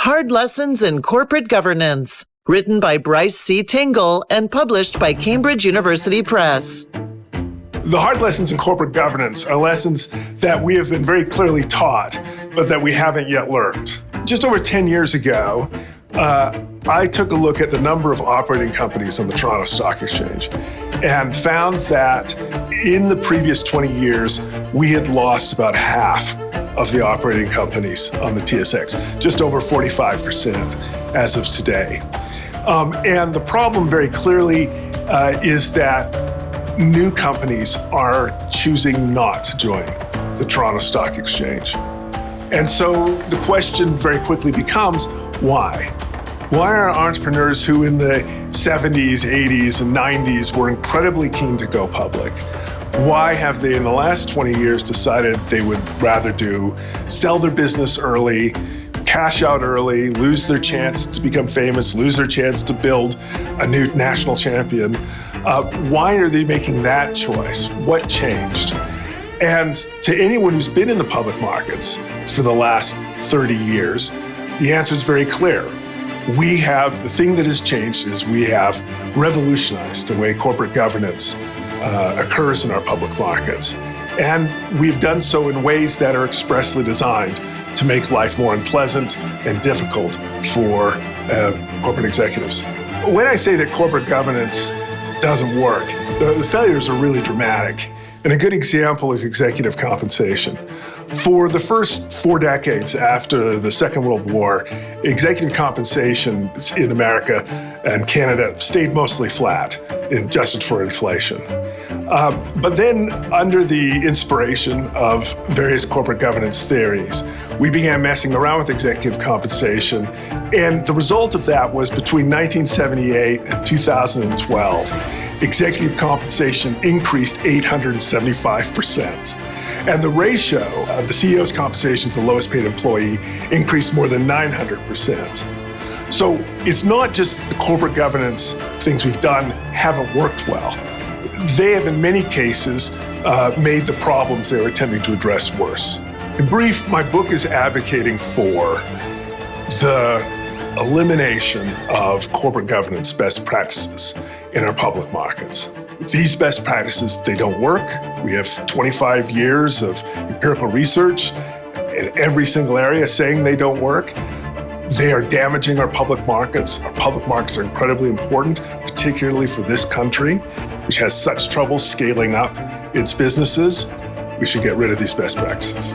Hard Lessons in Corporate Governance, written by Bryce C. Tingle and published by Cambridge University Press. The hard lessons in corporate governance are lessons that we have been very clearly taught, but that we haven't yet learned. Just over 10 years ago, I took a look at the number of operating companies on the Toronto Stock Exchange and found that in the previous 20 years, we had lost about half of the operating companies on the TSX, just over 45% as of today. And the problem very clearly is that new companies are choosing not to join the Toronto Stock Exchange. And so the question very quickly becomes, why? Why are entrepreneurs who in the 70s, 80s, and 90s were incredibly keen to go public? Why have they in the last 20 years decided they would rather sell their business early, cash out early, lose their chance to become famous, lose their chance to build a new national champion? Why are they making that choice? What changed? And to anyone who's been in the public markets for the last 30 years, the answer is very clear. The thing that has changed is we have revolutionized the way corporate governance occurs in our public markets. And we've done so in ways that are expressly designed to make life more unpleasant and difficult for corporate executives. When I say that corporate governance doesn't work, the failures are really dramatic. And a good example is executive compensation. For the first 4 decades after the Second World War, executive compensation in America and Canada stayed mostly flat, adjusted for inflation. But then, under the inspiration of various corporate governance theories, we began messing around with executive compensation. And the result of that was between 1978 and 2012, executive compensation increased 875%. And the ratio of the CEO's compensation to the lowest paid employee increased more than 900%. So it's not just the corporate governance things we've done haven't worked well. They have, in many cases, made the problems they were attempting to address worse. In brief, my book is advocating for the elimination of corporate governance best practices in our public markets. These best practices, they don't work. We have 25 years of empirical research in every single area saying they don't work. They are damaging our public markets. Our public markets are incredibly important, particularly for this country, which has such trouble scaling up its businesses. We should get rid of these best practices.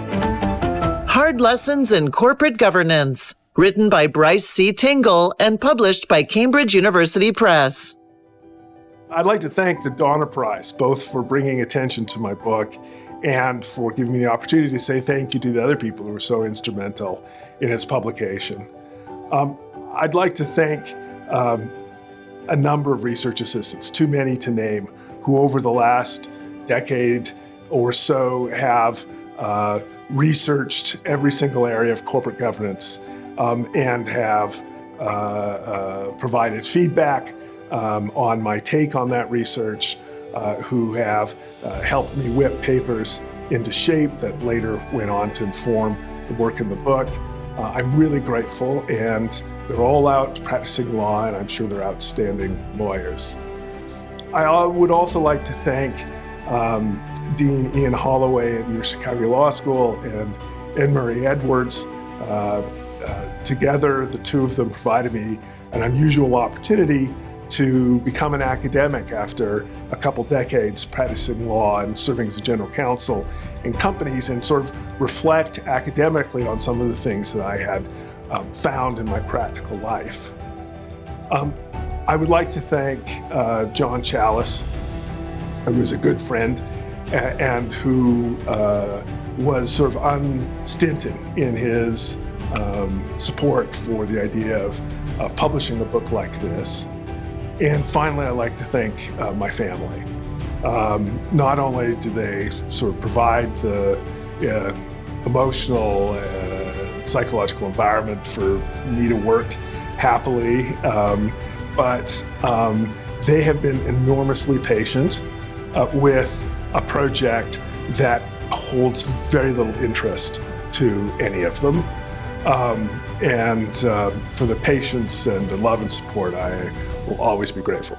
Hard Lessons in Corporate Governance, written by Bryce C. Tingle and published by Cambridge University Press. I'd like to thank the Donner Prize, both for bringing attention to my book and for giving me the opportunity to say thank you to the other people who were so instrumental in its publication. I'd like to thank a number of research assistants, too many to name, who over the last decade or so have researched every single area of corporate governance and have provided feedback on my take on that research, who have helped me whip papers into shape that later went on to inform the work in the book. I'm really grateful, and they're all out practicing law, and I'm sure they're outstanding lawyers. I would also like to thank Dean Ian Holloway at the University of Calgary Law School and Anne Murray Edwards. Together, the two of them provided me an unusual opportunity to become an academic after a couple decades practicing law and serving as a general counsel in companies, and sort of reflect academically on some of the things that I had found in my practical life. I would like to thank John Chalice, who is a good friend and who was sort of unstinted in his support for the idea of publishing a book like this. And finally, I'd like to thank my family. Not only do they sort of provide the emotional, psychological environment for me to work happily, but they have been enormously patient with a project that holds very little interest to any of them. And for the patience and the love and support, I will always be grateful.